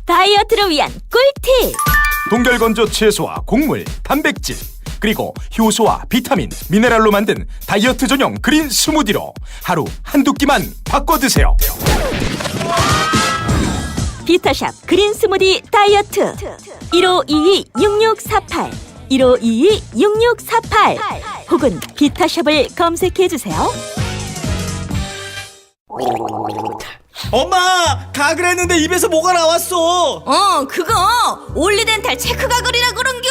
다이어트를 위한 꿀팁. 동결건조 채소와 곡물, 단백질, 그리고 효소와 비타민, 미네랄로 만든 다이어트 전용 그린 스무디로 하루 한두 끼만 바꿔 드세요. 비타샵 그린 스무디 다이어트 1522-6648 1522-6648 혹은 비타샵을 검색해주세요. 엄마! 가글 했는데 입에서 뭐가 나왔어! 그거 올리덴탈 체크 가글이라 그런겨.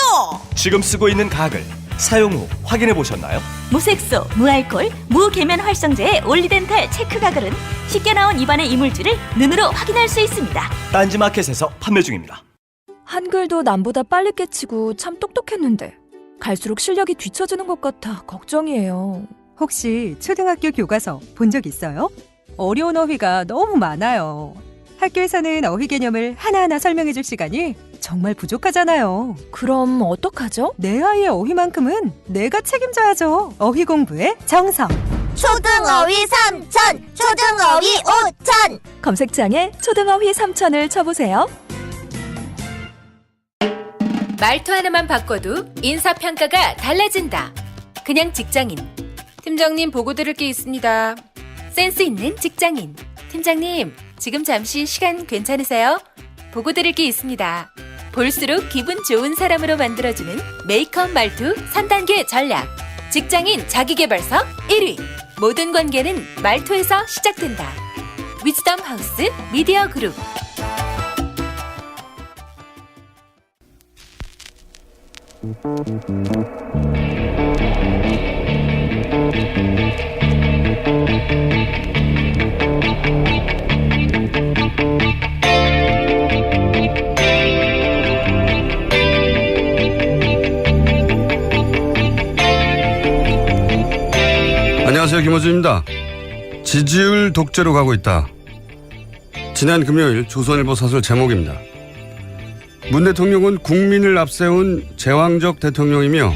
지금 쓰고 있는 가글 사용 후 확인해 보셨나요? 무색소, 무알콜, 무계면 활성제의 올리덴탈 체크 가글은 쉽게 나온 입안의 이물질을 눈으로 확인할 수 있습니다. 딴지마켓에서 판매 중입니다. 한글도 남보다 빨리 깨치고 참 똑똑했는데 갈수록 실력이 뒤처지는 것 같아 걱정이에요. 혹시 초등학교 교과서 본 적 있어요? 어려운 어휘가 너무 많아요. 학교에서는 어휘 개념을 하나하나 설명해 줄 시간이 정말 부족하잖아요. 그럼 어떡하죠? 내 아이의 어휘만큼은 내가 책임져야죠. 어휘 공부의 정성. 초등어휘 3000, 초등어휘 5000. 검색창에 초등어휘 3000을 쳐보세요. 말투 하나만 바꿔도 인사평가가 달라진다. 그냥 직장인. 팀장님 보고 드릴 게 있습니다. 센스 있는 직장인. 팀장님, 지금 잠시 시간 괜찮으세요? 보고 드릴 게 있습니다. 볼수록 기분 좋은 사람으로 만들어주는 메이크업 말투 3단계 전략. 직장인 자기계발서 1위. 모든 관계는 말투에서 시작된다. 위즈덤 하우스 미디어 그룹. 안녕하세요, 김어준입니다. 지지율 독재로 가고 있다. 지난 금요일 조선일보 사설 제목입니다. 문 대통령은 국민을 앞세운 제왕적 대통령이며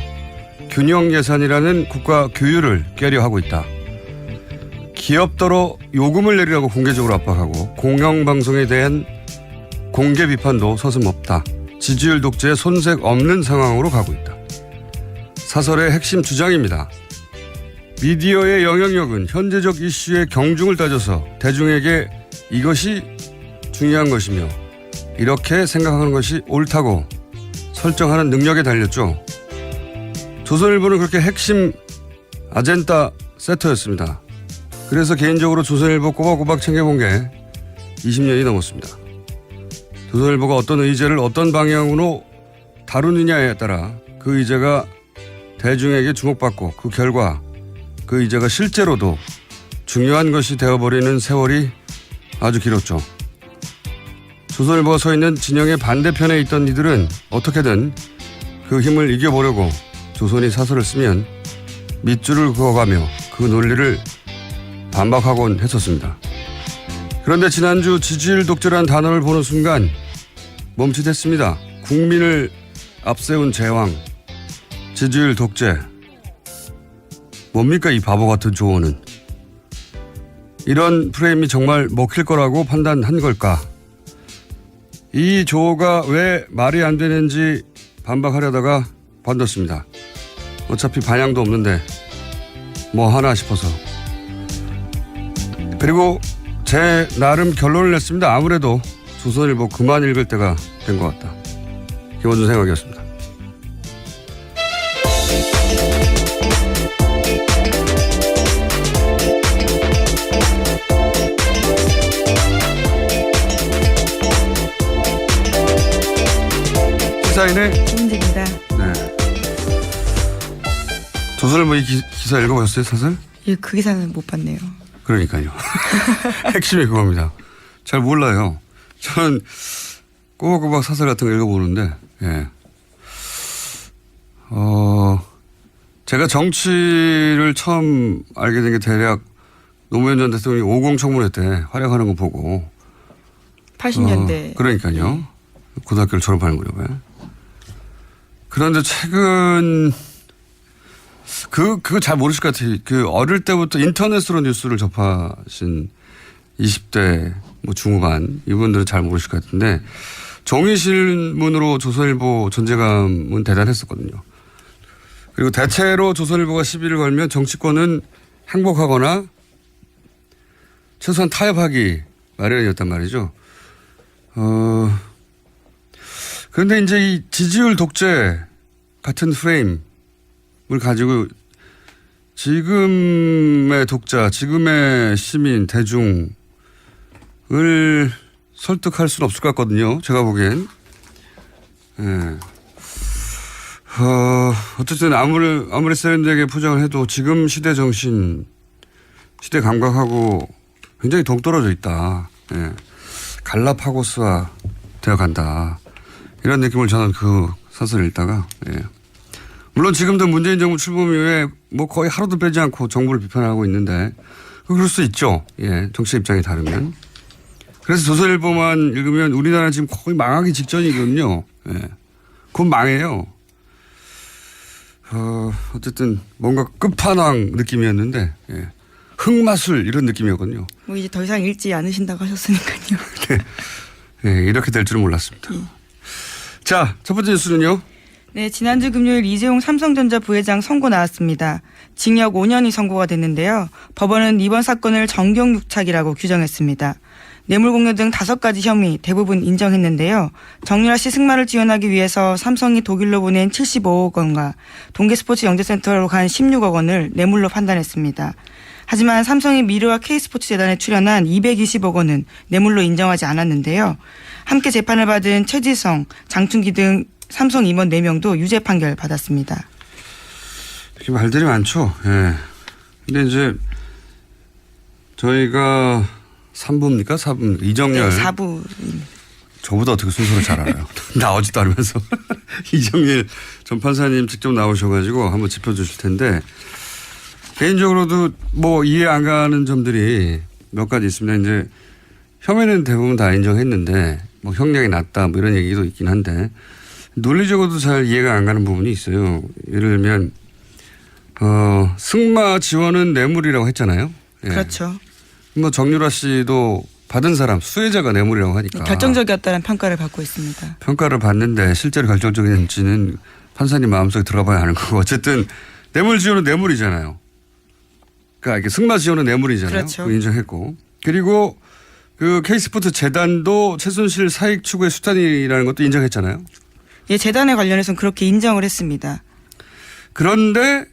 균형 예산이라는 국가 규율을 깨려 하고 있다. 기업더러 요금을 내리라고 공개적으로 압박하고 공영방송에 대한 공개 비판도 서슴없다. 지지율 독재에 손색 없는 상황으로 가고 있다. 사설의 핵심 주장입니다. 미디어의 영향력은 현재적 이슈의 경중을 따져서 대중에게 이것이 중요한 것이며 이렇게 생각하는 것이 옳다고 설정하는 능력에 달렸죠. 조선일보는 그렇게 핵심 아젠다 세터였습니다. 그래서 개인적으로 조선일보 꼬박꼬박 챙겨본 게 20년이 넘었습니다. 조선일보가 어떤 의제를 어떤 방향으로 다루느냐에 따라 그 의제가 대중에게 주목받고 그 결과 그 의제가 실제로도 중요한 것이 되어버리는 세월이 아주 길었죠. 조선일보가 서 있는 진영의 반대편에 있던 이들은 어떻게든 그 힘을 이겨보려고 조선이 사설을 쓰면 밑줄을 그어가며 그 논리를 반박하곤 했었습니다. 그런데 지난주 지지율 독재라는 단어를 보는 순간 멈칫했습니다. 국민을 앞세운 제왕, 지지율 독재. 뭡니까 이 바보 같은 조언은. 이런 프레임이 정말 먹힐 거라고 판단한 걸까. 이 조어가 왜 말이 안 되는지 반박하려다가 관뒀습니다. 어차피 반향도 없는데 뭐 하나 싶어서. 그리고 제 나름 결론을 냈습니다. 아무래도 조선일보 그만 읽을 때가 된 것 같다. 김어준 생각이었습니다. 시사인의 김은지입니다. 네. 조선일보 이 기사 읽어보셨어요, 사설? 예, 그 기사는 못 봤네요. 그러니까요. 핵심이 그겁니다. 잘 몰라요. 저는 꼬박꼬박 사설 같은 거 읽어보는데, 예. 제가 정치를 처음 알게 된 게 대략 노무현 전 대통령이 50 청문회 때 활약하는 거 보고. 80년대. 그러니까요. 고등학교를 졸업하는 무렵에. 그런데 최근, 그거 잘 모르실 것 같아요. 그 어릴 때부터 인터넷으로 뉴스를 접하신 20대 뭐 중후반 이분들은 잘 모르실 것 같은데 종이신문으로 조선일보 존재감은 대단했었거든요. 그리고 대체로 조선일보가 시비를 걸면 정치권은 행복하거나 최소한 타협하기 마련이었단 말이죠. 그런데 이제 이 지지율 독재 같은 프레임을 가지고 지금의 독자, 지금의 시민, 대중을 설득할 수는 없을 것 같거든요. 제가 보기엔. 예. 어쨌든 아무리 세련되게 포장을 해도 지금 시대 정신, 시대 감각하고 굉장히 동떨어져 있다. 예. 갈라파고스화 되어 간다. 이런 느낌을 저는 그 사설을 읽다가, 예. 물론 지금도 문재인 정부 출범 이후에 뭐 거의 하루도 빼지 않고 정부를 비판하고 있는데, 그럴 수 있죠. 예. 정치 입장이 다르면. 그래서 조선일보만 읽으면 우리나라 지금 거의 망하기 직전이거든요. 예. 곧 망해요. 어쨌든 뭔가 끝판왕 느낌이었는데, 예. 흑마술 이런 느낌이었거든요. 뭐 이제 더 이상 읽지 않으신다고 하셨으니까요. 네. 예, 이렇게 될 줄은 몰랐습니다. 자, 첫 번째 뉴스는요. 네, 지난주 금요일 이재용 삼성전자 부회장 선고 나왔습니다. 징역 5년이 선고가 됐는데요. 법원은 이번 사건을 정경유착이라고 규정했습니다. 뇌물공여 등 5가지 혐의 대부분 인정했는데요. 정유라 씨 승마를 지원하기 위해서 삼성이 독일로 보낸 75억 원과 동계스포츠 영재센터로 간 16억 원을 뇌물로 판단했습니다. 하지만 삼성이 미르와 K스포츠 재단에 출연한 220억 원은 뇌물로 인정하지 않았는데요. 함께 재판을 받은 최지성, 장충기 등 삼성 임원 4명도 유죄 판결 받았습니다. 이렇게 말들이 많죠. 예. 근데 이제 저희가 3부입니까? 4부. 이정열. 네, 4부. 저보다 어떻게 순서를 잘 알아요. 나오지도 않으면서. 이정열 전 판사님 직접 나오셔가지고 한번 짚어주실 텐데, 개인적으로도 뭐 이해 안 가는 점들이 몇 가지 있습니다. 이제 혐의는 대부분 다 인정했는데 뭐 형량이 낮다 뭐 이런 얘기도 있긴 한데 논리적으로도 잘 이해가 안 가는 부분이 있어요. 예를 들면 승마 지원은 뇌물이라고 했잖아요. 예. 그렇죠. 뭐 정유라 씨도 받은 사람 수혜자가 뇌물이라고 하니까 결정적이었다는 평가를 받고 있습니다. 평가를 받는데 실제로 결정적인지는 판사님 마음속에 들어봐야 하는 거고 어쨌든 뇌물 지원은 뇌물이잖아요. 그러니까 이게 승마 지원은 뇌물이잖아요. 그렇죠. 인정했고 그리고 그 K스포츠 재단도 최순실 사익 추구의 수단이라는 것도 인정했잖아요. 예, 재단에 관련해서는 그렇게 인정을 했습니다. 그런데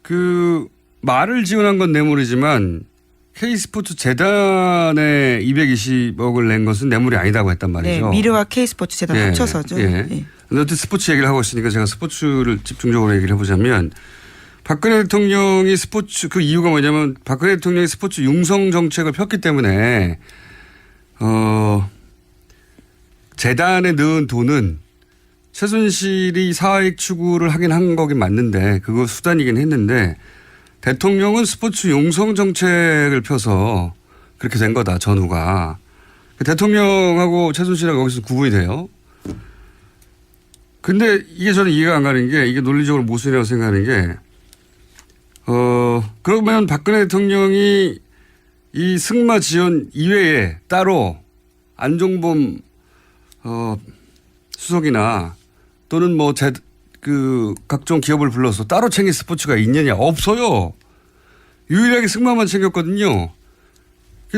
그 말을 지원한 건 뇌물이지만 K스포츠 재단에 220억을 낸 것은 뇌물이 아니다고 했단 말이죠. 네, 미르와 K스포츠 재단 예, 합쳐서죠. 예. 예. 어쨌든 스포츠 얘기를 하고 있으니까 제가 스포츠를 집중적으로 얘기를 해보자면 박근혜 대통령이 스포츠 그 이유가 뭐냐면 박근혜 대통령이 스포츠 융성 정책을 폈기 때문에 재단에 넣은 돈은 최순실이 사익 추구를 하긴 한 거긴 맞는데 그거 수단이긴 했는데 대통령은 스포츠 융성 정책을 펴서 그렇게 된 거다 전후가. 대통령하고 최순실하고 거기서 구분이 돼요. 근데 이게 저는 이해가 안 가는 게 이게 논리적으로 모순이라고 생각하는 게 그러면 박근혜 대통령이 이 승마 지원 이외에 따로 안종범 수석이나 또는 뭐 그 각종 기업을 불러서 따로 챙긴 스포츠가 있느냐 없어요. 유일하게 승마만 챙겼거든요.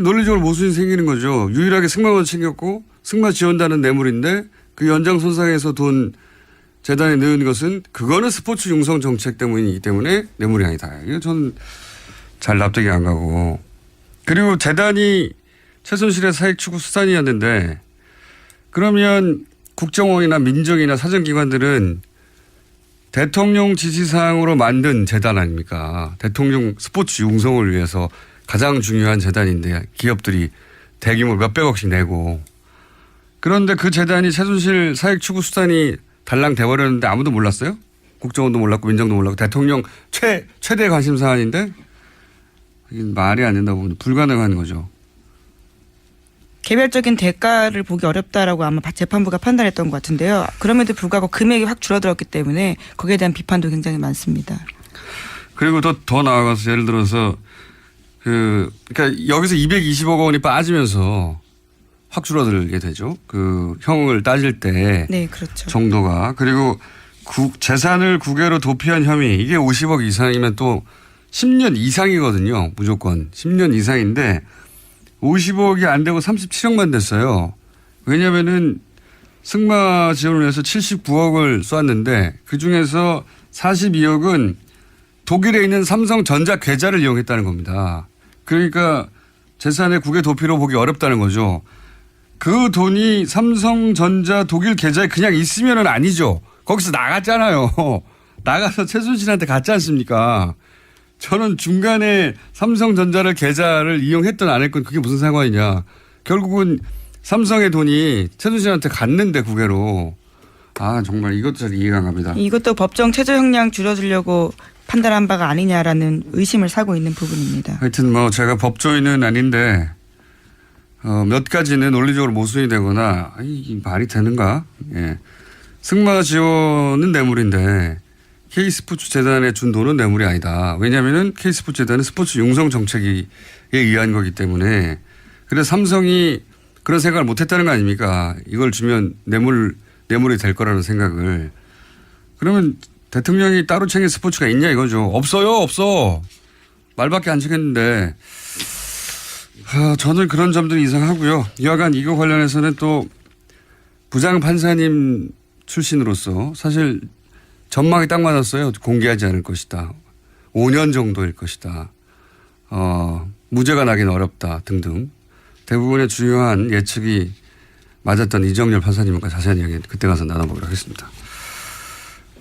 논리적으로 모순이 생기는 거죠. 유일하게 승마만 챙겼고 승마 지원단은 뇌물인데 그 연장선상에서 돈 재단에 넣은 것은 그거는 스포츠 융성 정책 때문이기 때문에 뇌물이 아니다. 이거 저는 잘 납득이 안 가고. 그리고 재단이 최순실의 사익 추구 수단이었는데 그러면 국정원이나 민정이나 사정기관들은 대통령 지시사항으로 만든 재단 아닙니까? 대통령 스포츠 융성을 위해서 가장 중요한 재단인데 기업들이 대규모 몇백억씩 내고 그런데 그 재단이 최순실 사익 추구 수단이 달랑 돼버렸는데 아무도 몰랐어요? 국정원도 몰랐고 민정도 몰랐고 대통령 최대 관심 사안인데 이게 말이 안 된다고 보면 불가능한 거죠. 개별적인 대가를 보기 어렵다라고 아마 재판부가 판단했던 것 같은데요. 그럼에도 불구하고 금액이 확 줄어들었기 때문에 거기에 대한 비판도 굉장히 많습니다. 그리고 더 나아가서 예를 들어서 그러니까 여기서 220억 원이 빠지면서 확 줄어들게 되죠. 그 형을 따질 때 네, 그렇죠. 정도가. 그리고 재산을 국외로 도피한 혐의 이게 50억 이상이면 또 10년 이상이거든요. 무조건 10년 이상인데 50억이 안 되고 37억만 됐어요. 왜냐하면은 승마 지원을 위해서 79억을 쏘았는데 그중에서 42억은 독일에 있는 삼성전자 계좌를 이용했다는 겁니다. 그러니까 재산의 국외 도피로 보기 어렵다는 거죠. 그 돈이 삼성전자 독일 계좌에 그냥 있으면은 아니죠. 거기서 나갔잖아요. 나가서 최순실한테 갔지 않습니까? 저는 중간에 삼성전자를 계좌를 이용했든 안 했건 그게 무슨 상관이냐. 결국은 삼성의 돈이 최순실한테 갔는데 국외로. 아 정말 이것도 잘 이해가 안 갑니다. 이것도 법정 최저 형량 줄여주려고 판단한 바가 아니냐라는 의심을 사고 있는 부분입니다. 하여튼 뭐 제가 법조인은 아닌데 몇 가지는 논리적으로 모순이 되거나 이 말이 되는가. 예. 승마 지원은 뇌물인데 K스포츠 재단에 준 돈은 뇌물이 아니다. 왜냐하면 K스포츠 재단은 스포츠 융성 정책에 의한 거기 때문에. 그래서 삼성이 그런 생각을 못했다는 거 아닙니까? 이걸 주면 뇌물이 될 거라는 생각을. 그러면 대통령이 따로 챙긴 스포츠가 있냐 이거죠. 없어요. 없어. 말밖에 안 챙겼는데. 저는 그런 점들이 이상하고요. 여하간 이거 관련해서는 또 부장판사님 출신으로서 사실 전망이 딱 맞았어요. 공개하지 않을 것이다. 5년 정도일 것이다. 무죄가 나긴 어렵다 등등. 대부분의 주요한 예측이 맞았던 이정열 판사님과 자세한 이야기 그때 가서 나눠보도록 하겠습니다.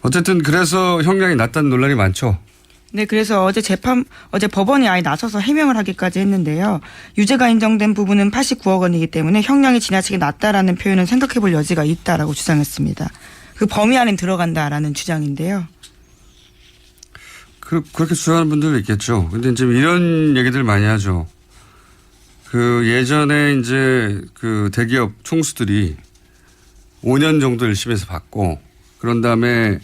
어쨌든 그래서 형량이 낮다는 논란이 많죠. 네, 그래서 어제 법원이 아예 나서서 해명을 하기까지 했는데요. 유죄가 인정된 부분은 89억 원이기 때문에 형량이 지나치게 낮다라는 표현은 생각해 볼 여지가 있다라고 주장했습니다. 그 범위 안에 들어간다라는 주장인데요. 그렇게 주장하는 분들도 있겠죠. 근데 지금 이런 얘기들 많이 하죠. 그 예전에 이제 그 대기업 총수들이 5년 정도 1심에서 받고 그런 다음에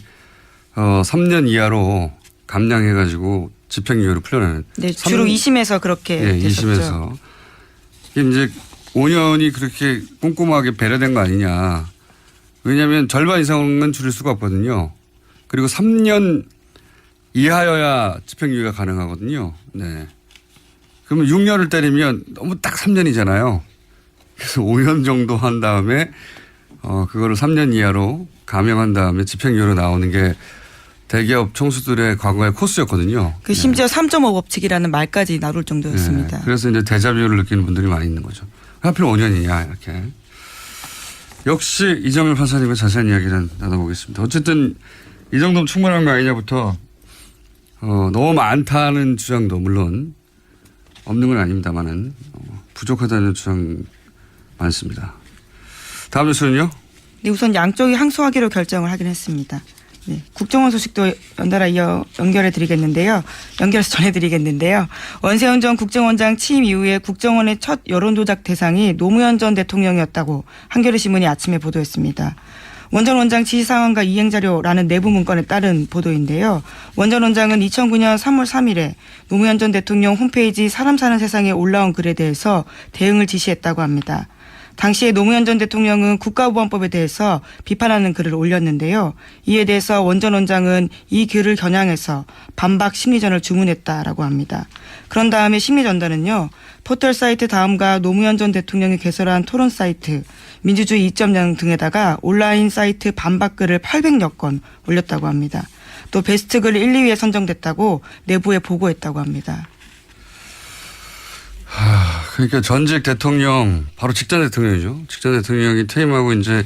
3년 이하로 감량해가지고 집행유예로 풀려나는. 네, 주로 2심에서 그렇게 네, 됐었죠. 2심에서. 이게 이제 5년이 그렇게 꼼꼼하게 배려된 거 아니냐. 왜냐하면 절반 이상은 줄일 수가 없거든요. 그리고 3년 이하여야 집행유예가 가능하거든요. 네. 그러면 6년을 때리면 너무 딱 3년이잖아요. 그래서 5년 정도 한 다음에 그거를 3년 이하로 감형한 다음에 집행유예로 나오는 게 대기업 총수들의 과거의 코스였거든요. 그 심지어 3.5 법칙이라는 말까지 나올 정도였습니다. 네. 그래서 이제 데자뷰를 느끼는 분들이 많이 있는 거죠. 하필 5년이냐 이렇게. 역시 이정열 판사님과 자세한 이야기를 나눠보겠습니다. 어쨌든 이 정도면 충분한 거 아니냐부터 너무 많다는 주장도 물론 없는 건 아닙니다만은 부족하다는 주장 많습니다. 다음 뉴스는요? 네, 우선 양쪽이 항소하기로 결정을 하긴 했습니다. 네, 국정원 소식도 연달아 연결해서 전해드리겠는데요. 원세훈 전 국정원장 취임 이후에 국정원의 첫 여론조작 대상이 노무현 전 대통령이었다고 한겨레 신문이 아침에 보도했습니다. 원 전 원장 지시사항과 이행자료라는 내부 문건에 따른 보도인데요. 원 전 원장은 2009년 3월 3일에 노무현 전 대통령 홈페이지 사람 사는 세상에 올라온 글에 대해서 대응을 지시했다고 합니다. 당시에 노무현 전 대통령은 국가보안법에 대해서 비판하는 글을 올렸는데요. 이에 대해서 원 전 원장은 이 글을 겨냥해서 반박 심리전을 주문했다라고 합니다. 그런 다음에 심리전단은요. 포털 사이트 다음과 노무현 전 대통령이 개설한 토론 사이트 민주주의 2.0 등에다가 온라인 사이트 반박 글을 800여 건 올렸다고 합니다. 또 베스트 글 1, 2위에 선정됐다고 내부에 보고했다고 합니다. 그러니까 전직 대통령, 바로 직전 대통령이죠. 직전 대통령이 퇴임하고 이제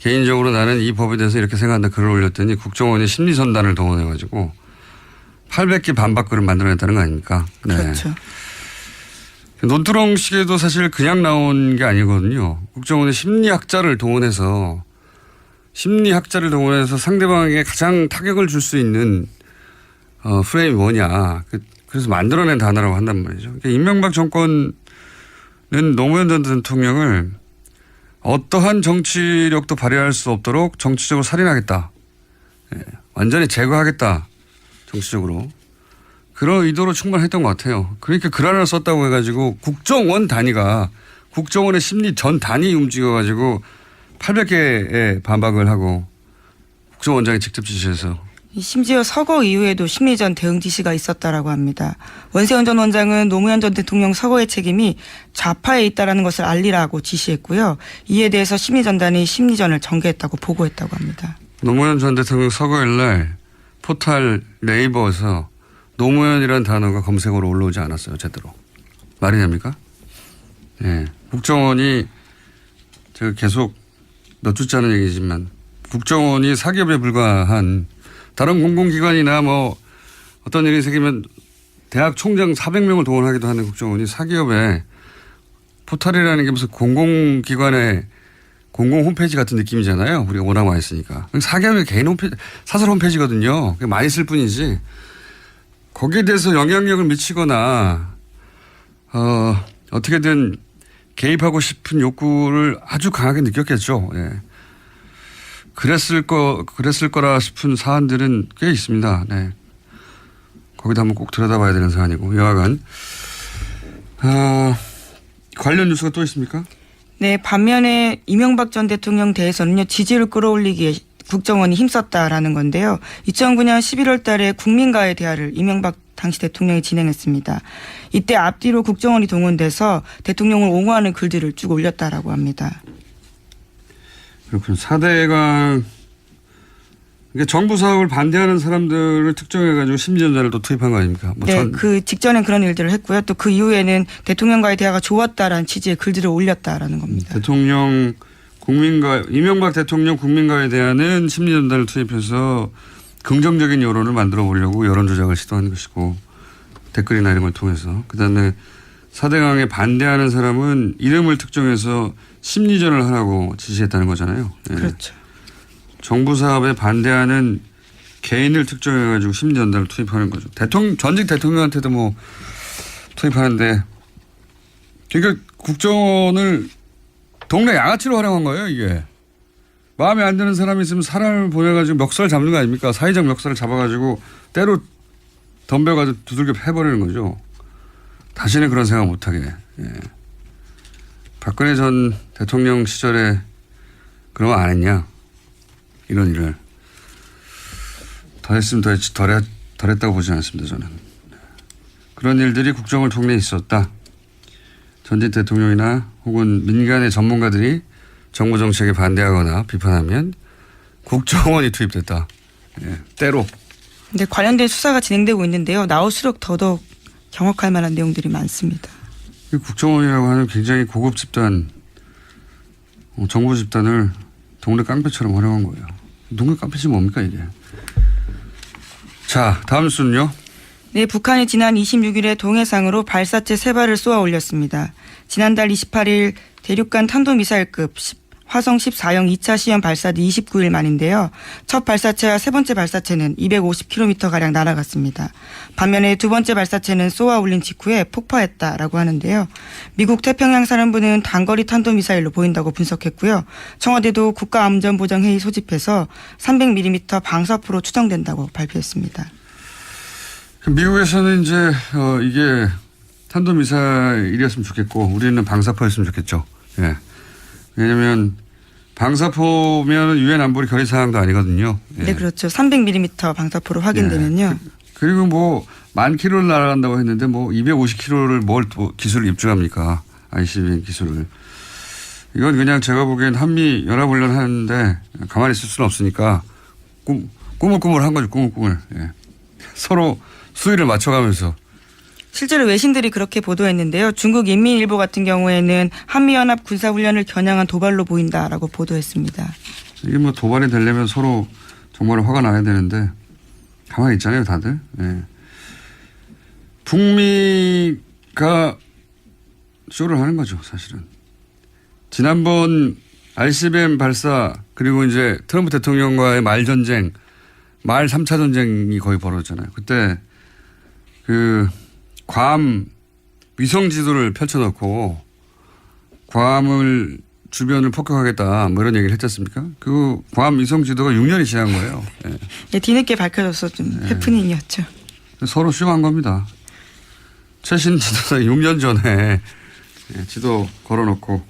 개인적으로 나는 이 법에 대해서 이렇게 생각한다 글을 올렸더니 국정원이 심리전단을 동원해가지고 800개 반박글을 만들어냈다는 거 아닙니까? 네. 그렇죠. 논두렁식에도 사실 그냥 나온 게 아니거든요. 국정원의 심리학자를 동원해서 상대방에게 가장 타격을 줄 수 있는 프레임이 뭐냐. 그래서 만들어낸 단어라고 한단 말이죠. 그러니까 이명박 정권은 노무현 전 대통령을 어떠한 정치력도 발휘할 수 없도록 정치적으로 살인하겠다. 예, 완전히 제거하겠다. 정치적으로. 그런 의도로 충분했던 것 같아요. 그러니까 글 하나 썼다고 해가지고 국정원 단위가 국정원의 심리 전 단이 움직여가지고 800개의 반박을 하고 국정원장이 직접 지시해서 심지어 서거 이후에도 심리전 대응 지시가 있었다라고 합니다. 원세훈 전 원장은 노무현 전 대통령 서거의 책임이 좌파에 있다라는 것을 알리라고 지시했고요. 이에 대해서 심리전단이 심리전을 전개했다고 보고했다고 합니다. 노무현 전 대통령 서거일 날 포탈 네이버에서 노무현이라는 단어가 검색어로 올라오지 않았어요. 제대로. 말이 됩니까? 예. 국정원이 제가 계속 몇 주째 하는 얘기지만 국정원이 사기업에 불과한 다른 공공기관이나 뭐 어떤 일이 생기면 대학 총장 400명을 동원하기도 하는 국정원이 사기업에 포탈이라는 게 무슨 공공기관의 공공 홈페이지 같은 느낌이잖아요. 우리가 워낙 많이 쓰니까. 사기업의 개인 홈페이지, 사설 홈페이지거든요. 많이 쓸 뿐이지. 거기에 대해서 영향력을 미치거나 어떻게든 개입하고 싶은 욕구를 아주 강하게 느꼈겠죠. 예. 그랬을 거라 싶은 사안들은 꽤 있습니다. 네. 거기다 한번 꼭 들여다봐야 되는 사안이고, 여하간. 관련 뉴스가 또 있습니까? 네, 반면에 이명박 전 대통령 대해서는요, 지지를 끌어올리기에 국정원이 힘썼다라는 건데요. 2009년 11월 달에 국민과의 대화를 이명박 당시 대통령이 진행했습니다. 이때 앞뒤로 국정원이 동원돼서 대통령을 옹호하는 글들을 쭉 올렸다라고 합니다. 그렇군요. 4대강, 그러니까 정부 사업을 반대하는 사람들을 특정해가지고 심리전자를 또 투입한 거 아닙니까? 네, 그 직전엔 그런 일들을 했고요. 또 그 이후에는 대통령과의 대화가 좋았다라는 취지의 글들을 올렸다라는 겁니다. 이명박 대통령 국민과의 대화는 심리전단을 투입해서 긍정적인 여론을 만들어 보려고 여론 조작을 시도한 것이고, 댓글이나 이런 걸 통해서. 그다음에 4대강에 반대하는 사람은 이름을 특정해서 심리전을 하라고 지시했다는 거잖아요. 네. 그렇죠. 정부 사업에 반대하는 개인을 특정해가지고 심리전단을 투입하는 거죠. 전직 대통령한테도 뭐 투입하는데, 그러니까 국정원을 동네 양아치로 활용한 거예요, 이게. 마음에 안 드는 사람이 있으면 사람을 보내가지고 멱살 잡는 거 아닙니까? 사회적 멱살을 잡아가지고 때로 덤벼가지고 두들겨 패버리는 거죠. 다시는 그런 생각 못하게. 예. 박근혜 전 대통령 시절에 그런 거 안 했냐? 이런 일을. 더 했으면 더 했지, 덜 했다고 보지 않습니다, 저는. 그런 일들이 국정을 통해 있었다. 전직 대통령이나 혹은 민간의 전문가들이 정부 정책에 반대하거나 비판하면 국정원이 투입됐다. 예, 때로. 네, 관련된 수사가 진행되고 있는데요. 나올수록 더더욱 경악할 만한 내용들이 많습니다. 국정원이라고 하는 굉장히 고급 집단, 정부 집단을 동네 깡패처럼 활용한 거예요. 동네 깡패지 뭡니까 이게. 자, 다음 뉴스는요. 네, 북한이 지난 26일에 동해상으로 발사체 3발을 쏘아 올렸습니다. 지난달 28일 대륙간 탄도미사일급 화성 14형 2차 시험 발사 뒤 29일 만인데요. 첫 발사체와 세 번째 발사체는 250km가량 날아갔습니다. 반면에 두 번째 발사체는 쏘아 올린 직후에 폭파했다라고 하는데요. 미국 태평양 사령부는 단거리 탄도미사일로 보인다고 분석했고요. 청와대도 국가안전보장회의 소집해서 300mm 방사포로 추정된다고 발표했습니다. 미국에서는 이제 이게 탄도미사일이었으면 좋겠고 우리는 방사포였으면 좋겠죠. 예. 왜냐하면 방사포면 유엔 안보리 결의 사항도 아니거든요. 예. 네, 그렇죠. 300mm 방사포로 확인되면요. 예. 그리고 뭐 10,000km를 날아간다고 했는데 뭐 250km를 뭘 기술을 입증합니까? ICBM 기술을. 이건 그냥 제가 보기엔 한미 연합훈련 하는데 가만히 있을 수는 없으니까 꾸물꾸물한 거죠. 꾸물꾸물. 예. 서로 수위를 맞춰가면서. 실제로 외신들이 그렇게 보도했는데요. 중국 인민일보 같은 경우에는 한미연합 군사훈련을 겨냥한 도발로 보인다라고 보도했습니다. 이게 뭐 도발이 되려면 서로 정말 화가 나야 되는데 가만히 있잖아요, 다들. 예. 북미가 쇼를 하는 거죠, 사실은. 지난번 ICBM 발사 그리고 이제 트럼프 대통령과의 말 3차 전쟁이 거의 벌어졌잖아요. 그때 괌 위성 지도를 펼쳐놓고 괌을 주변을 폭격하겠다 뭐 이런 얘기를 했지 않습니까? 그 괌 위성 지도가 6년이 지난 거예요. 예. 네, 뒤늦게 밝혀져서 좀 해프닝이었죠. 서로 쇼한 겁니다. 최신 지도자 6년 전에 예, 지도 걸어놓고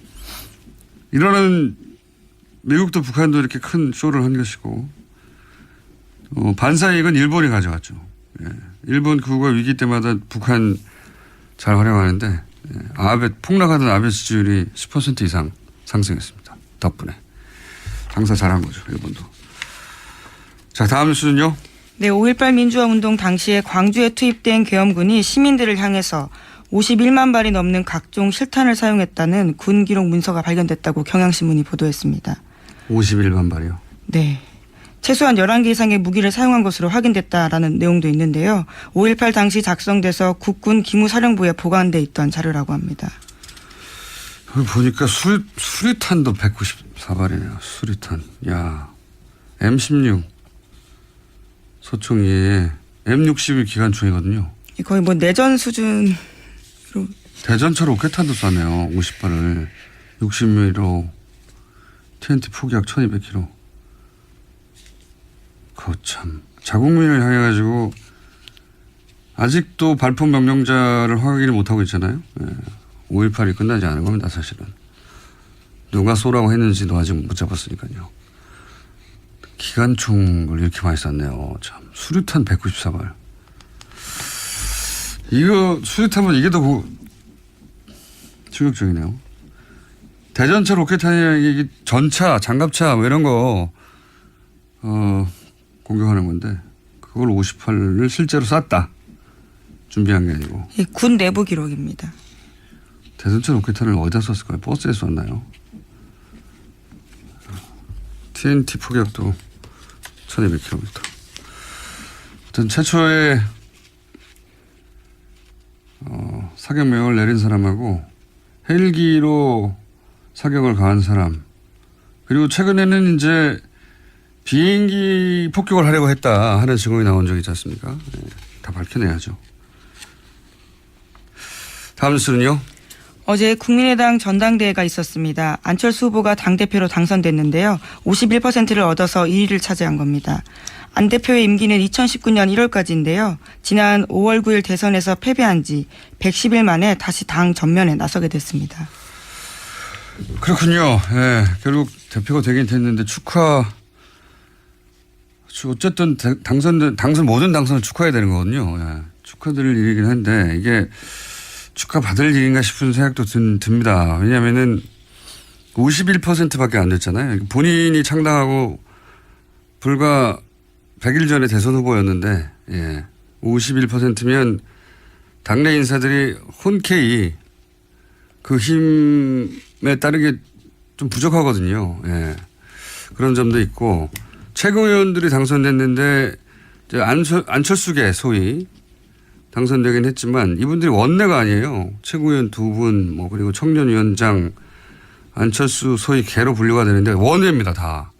이러는 미국도 북한도 이렇게 큰 쇼를 한 것이고 반사이익은 일본이 가져갔죠. 예, 일본 그거 위기 때마다 북한 잘 활용하는데 아베 폭락하던 아베 지지율이 10% 이상 상승했습니다. 덕분에 장사 잘한 거죠. 일본도. 자, 다음 뉴스는요. 네, 5.18 민주화운동 당시에 광주에 투입된 계엄군이 시민들을 향해서 51만 발이 넘는 각종 실탄을 사용했다는 군 기록 문서가 발견됐다고 경향신문이 보도했습니다. 51만 발이요. 네. 최소한 11개 이상의 무기를 사용한 것으로 확인됐다라는 내용도 있는데요. 5.18 당시 작성돼서 국군 기무사령부에 보관돼 있던 자료라고 합니다. 여기 보니까 수리탄도 194발이네요. 수리탄. 야, M16 소총이 M60이 기관총이거든요. 거의 뭐 내전 수준. 대전차 로켓탄도 쐈네요. 50발을 60mm로 TNT 포기약 1200kg. 거참 자국민을 향해 가지고 아직도 발포 명령자를 확인을 못하고 있잖아요. 5.18이 끝나지 않은 겁니다. 사실은. 누가 쏘라고 했는지도 아직 못 잡았으니까요. 기관총을 이렇게 많이 쐈네요. 참 수류탄 194발. 이거 수류탄은 이게 더 충격적이네요. 대전차 로켓탄이 전차, 장갑차 뭐 이런 거 공격하는 건데 그걸 58을 실제로 쐈다. 준비한 게 아니고. 군 내부 기록입니다. 대전차 로켓탄을 어디다 쐈을까요? 버스에 쐈나요? TNT 포격도 1200km. 어떤 최초의 사격 명령을 내린 사람하고 헬기로 사격을 가한 사람 그리고 최근에는 이제 비행기 폭격을 하려고 했다 하는 증언이 나온 적이 있지 않습니까? 네, 다 밝혀내야죠. 다음 뉴스는요. 어제 국민의당 전당대회가 있었습니다. 안철수 후보가 당대표로 당선됐는데요. 51%를 얻어서 1위를 차지한 겁니다. 안 대표의 임기는 2019년 1월까지인데요. 지난 5월 9일 대선에서 패배한 지 110일 만에 다시 당 전면에 나서게 됐습니다. 그렇군요. 네, 결국 대표가 되긴 됐는데 어쨌든 모든 당선을 축하해야 되는 거거든요. 네, 축하드릴 일이긴 한데 이게 축하받을 일인가 싶은 생각도 듭니다. 왜냐하면은 51%밖에 안 됐잖아요. 본인이 창당하고 불과 100일 전에 대선 후보였는데 51%면 당내 인사들이 흔쾌히 그 힘에 따르게 좀 부족하거든요. 예. 그런 점도 있고 최고위원들이 당선됐는데 이제 안철수계 소위 당선되긴 했지만 이분들이 원내가 아니에요. 최고위원 2분 그리고 청년위원장 안철수 소위 개로 분류가 되는데 원내입니다. 다.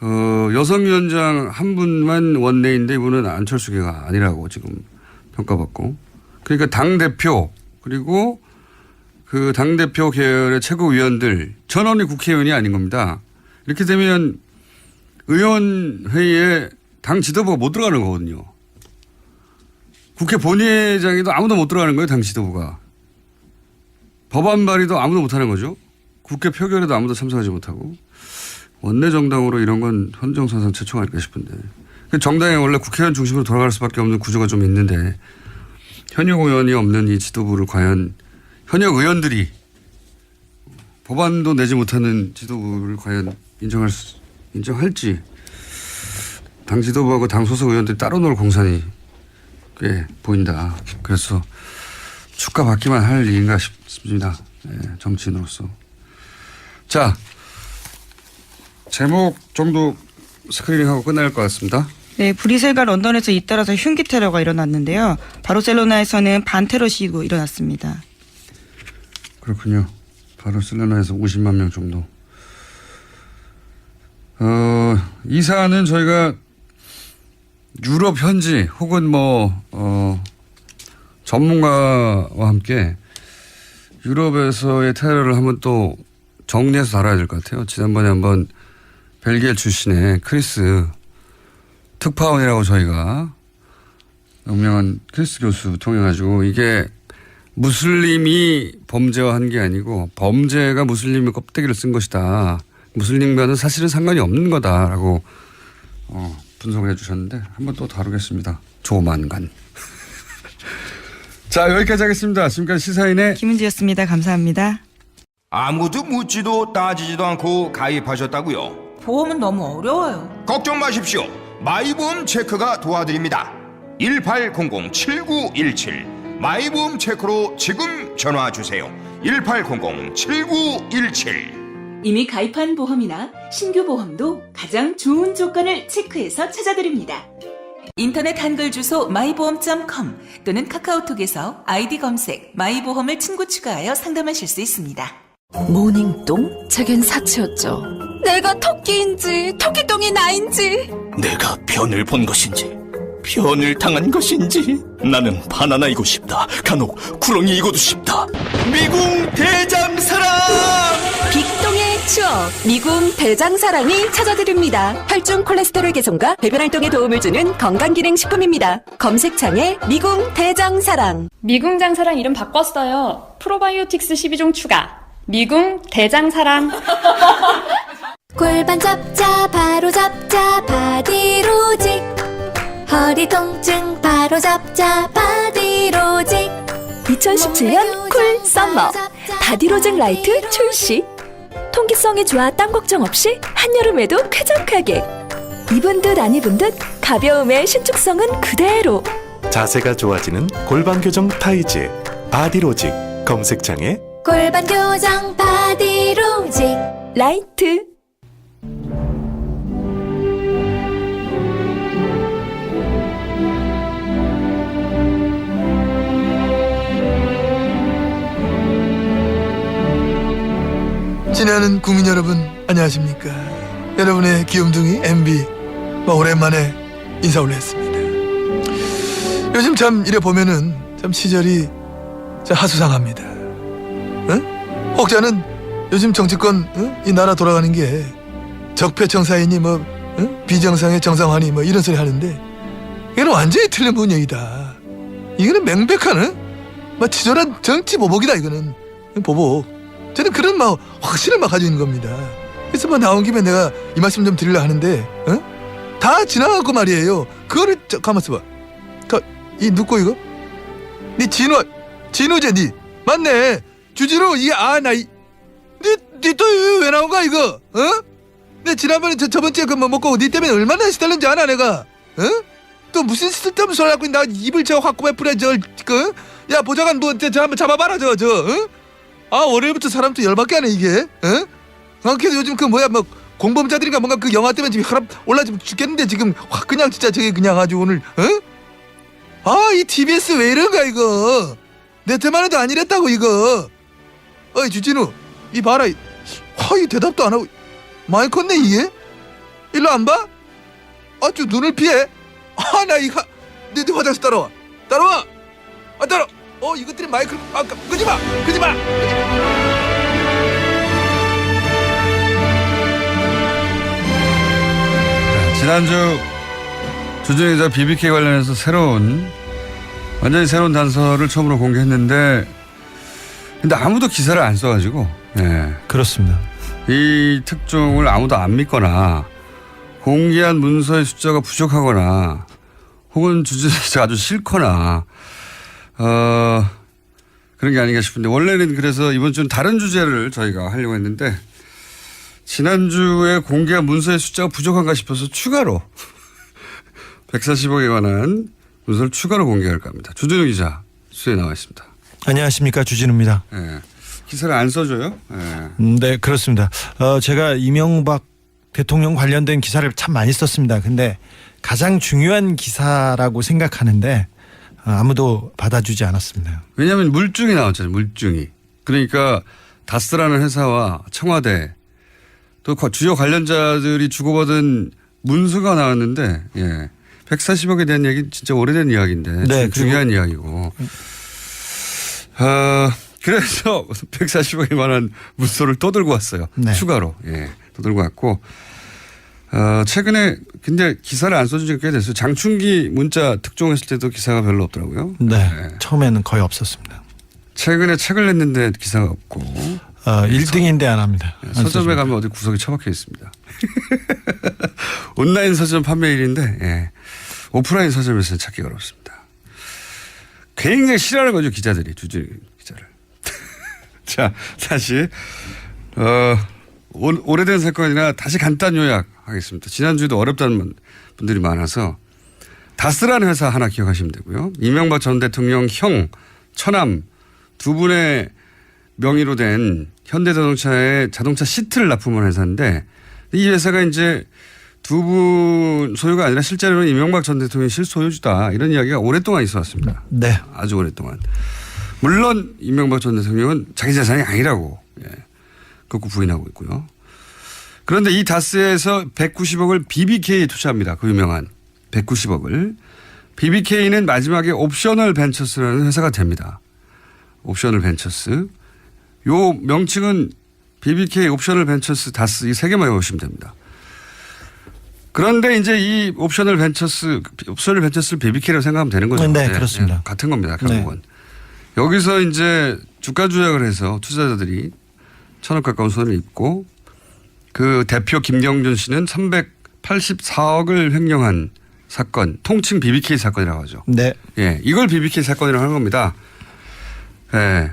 여성위원장 한 분만 원내인데 이분은 안철수계가 아니라고 지금 평가받고. 그러니까 당대표 그리고 그 당대표 계열의 최고위원들 전원이 국회의원이 아닌 겁니다. 이렇게 되면 의원회의에 당 지도부가 못 들어가는 거거든요. 국회 본회의장에도 아무도 못 들어가는 거예요. 당 지도부가. 법안 발의도 아무도 못하는 거죠. 국회 표결에도 아무도 참석하지 못하고. 원내 정당으로 이런 건 헌정사상 최초가 아닐까 싶은데. 정당이 원래 국회의원 중심으로 돌아갈 수밖에 없는 구조가 좀 있는데 현역 의원이 없는 이 지도부를 과연 현역 의원들이 법안도 내지 못하는 지도부를 과연 인정할지 당 지도부하고 당 소속 의원들이 따로 놀 공산이 꽤 보인다. 그래서 축하받기만 할 일인가 싶습니다. 네, 정치인으로서. 자, 제목 정도 스크리닝하고 끝날 것 같습니다. 네, 브뤼셀과 런던에서 잇따라서 흉기 테러가 일어났는데요. 바르셀로나에서는 반테러 시위도 일어났습니다. 그렇군요. 바르셀로나에서 50만 명 정도. 이 사안은 저희가 유럽 현지 혹은 전문가와 함께 유럽에서의 테러를 한번 또 정리해서 다뤄야 될 것 같아요. 지난번에 한번 벨기에 출신의 크리스 특파원이라고 저희가 유명한 크리스 교수 통해가지고 이게 무슬림이 범죄화한 게 아니고 범죄가 무슬림의 껍데기를 쓴 것이다. 무슬림과는 사실은 상관이 없는 거다라고 분석을 해주셨는데 한번 또 다루겠습니다. 조만간. 자, 여기까지 하겠습니다. 지금까지 시사인의 김은지였습니다. 감사합니다. 아무도 묻지도 따지지도 않고 가입하셨다고요? 보험은 너무 어려워요. 걱정 마십시오. 마이보험 체크가 도와드립니다. 1800-7917 마이보험 체크로 지금 전화 주세요. 1800-7917. 이미 가입한 보험이나 신규 보험도 가장 좋은 조건을 체크해서 찾아드립니다. 인터넷 한글 주소 마이보험.com 또는 카카오톡에서 아이디 검색 마이보험을 친구 추가하여 상담하실 수 있습니다. 모닝똥? 제겐 사치였죠. 내가 토끼인지 토끼똥이 나인지. 내가 변을 본 것인지 변을 당한 것인지 나는 바나나이고 싶다. 간혹 구렁이이고도 싶다. 미궁 대장사랑. 빅똥의 추억 미궁 대장사랑이 찾아드립니다. 혈중 콜레스테롤 개선과 배변 활동에 도움을 주는 건강기능식품입니다. 검색창에 미궁 대장사랑. 미궁 장사랑 이름 바꿨어요. 프로바이오틱스 12종 추가. 미궁 대장사랑. 골반 잡자 바로 잡자 바디로직. 허리 통증 바로 잡자 바디로직. 2017년 쿨 썸머 바디로직 라이트 출시. 통기성이 좋아 땀 걱정 없이 한여름에도 쾌적하게. 입은 듯 안 입은 듯 가벼움의 신축성은 그대로. 자세가 좋아지는 골반 교정 타이즈 바디로직. 검색창에 골반 교정 바디로직 라이트. 친애하는 국민 여러분 안녕하십니까. 여러분의 귀염둥이 MB 오랜만에 인사 올렸습니다. 요즘 참 이래 보면은 참 시절이 참 하수상합니다. 응? 혹자는 요즘 정치권 이 나라 돌아가는 게 적폐청사이니 뭐 비정상의 정상화니 뭐 이런 소리 하는데 이거는 완전히 틀린 분야이다. 이거는 명백한 뭐 치졸한 정치 보복이다. 이거는 보복. 저는 그런 막 확신을 막 가지고 있는 겁니다. 그래서 뭐 나온 김에 내가 이 말씀 좀 드리려 하는데, 다 지나가고 말이에요. 그거를 가만 있어봐. 이 누구 이거? 니 진우제 니 맞네. 주진우 이게 니 또 왜 나온 거야 이거? 내 지난번에 저번주에 그 뭐 먹고 니 때문에 얼마나 시달렸는지 아나 내가? 또 무슨 쓸데없는 소리 하고 나 입을 저 확고에 뿌려 야 보좌관 뭐 저 한번 잡아봐라 저 월요일부터 사람 또 열받게 하네 이게. 그래서 요즘 그 뭐야 뭐 공범자들인가 뭔가 그 영화 때문에 지금 혈압 올라지고 죽겠는데 지금 확 그냥 진짜 저게 그냥 아주 오늘 이 TBS 왜 이런가 이거. 내 때만 해도 아니랬다고 이거. 어이 주진우 이 봐라. 이 대답도 안 하고 많이 컸네 이게. 일로 안 봐? 아주 눈을 피해. 나 이거 내 화장실 따라와. 따라와. 이것들이 마이크를 끄지마. 지난주 조준희 기자 BBK 관련해서 완전히 새로운 단서를 처음으로 공개했는데 근데 아무도 기사를 안 써가지고. 그렇습니다. 이 특종을 아무도 안 믿거나 공개한 문서의 숫자가 부족하거나 혹은 조준희 기자가 아주 싫거나 그런 게 아닌가 싶은데 원래는 그래서 이번 주는 다른 주제를 저희가 하려고 했는데 지난주에 공개한 문서의 숫자가 부족한가 싶어서 추가로 140억에 관한 문서를 추가로 공개할까 합니다. 주진우 기자 수에 나와 있습니다. 안녕하십니까. 주진우입니다. 기사를 안 써줘요? 네, 그렇습니다. 제가 이명박 대통령 관련된 기사를 참 많이 썼습니다. 근데 가장 중요한 기사라고 생각하는데 아무도 받아주지 않았습니다. 왜냐하면 물증이 나왔잖아요. 물증이. 그러니까 다스라는 회사와 청와대 또 주요 관련자들이 주고받은 문서가 나왔는데 140억에 대한 얘기는 진짜 오래된 이야기인데 네, 중요한 이야기고 그래서 140억에 관한 문서를 또 들고 왔어요. 네. 추가로. 또 들고 왔고 최근에 근데 기사를 안 써준 지가 꽤 됐어요. 장충기 문자 특종했을 때도 기사가 별로 없더라고요. 네. 처음에는 거의 없었습니다. 최근에 책을 냈는데 기사가 없고 1등인데 안 합니다. 서점에 가면 어디 구석에 처박혀 있습니다. 온라인 서점 판매일인데 예. 오프라인 서점에서는 찾기가 어렵습니다. 굉장히 싫어하는 거죠 기자들이 주진 기자를. 자 다시 오래된 사건이나 다시 간단 요약하겠습니다. 지난주에도 어렵다는 분들이 많아서 다스라는 회사 하나 기억하시면 되고요. 이명박 전 대통령 형 처남 두 분의 명의로 된 현대자동차의 자동차 시트를 납품한 회사인데 이 회사가 이제 두 분 소유가 아니라 실제로는 이명박 전 대통령이 실소유주다 이런 이야기가 오랫동안 있어 왔습니다. 네. 아주 오랫동안. 물론 이명박 전 대통령은 자기 재산이 아니라고 극구 부인하고 있고요. 그런데 이 다스에서 190억을 BBK에 투자합니다. 그 유명한 190억을. BBK는 마지막에 옵셔널 벤처스라는 회사가 됩니다. 옵셔널 벤처스. 요 명칭은 BBK 옵셔널 벤처스 다스 이 세 개만 외우시면 됩니다. 그런데 이제 이 옵셔널 벤처스를 BBK라고 생각하면 되는 거죠. 네, 그렇습니다. 같은 겁니다. 결국은. 여기서 이제 주가 조작을 해서 투자자들이 1,000억 가까운 손을 입고 그 대표 김경준 씨는 384억을 횡령한 사건, 통칭 BBK 사건이라고 하죠. 네. 예, 이걸 BBK 사건이라고 하는 겁니다. 예.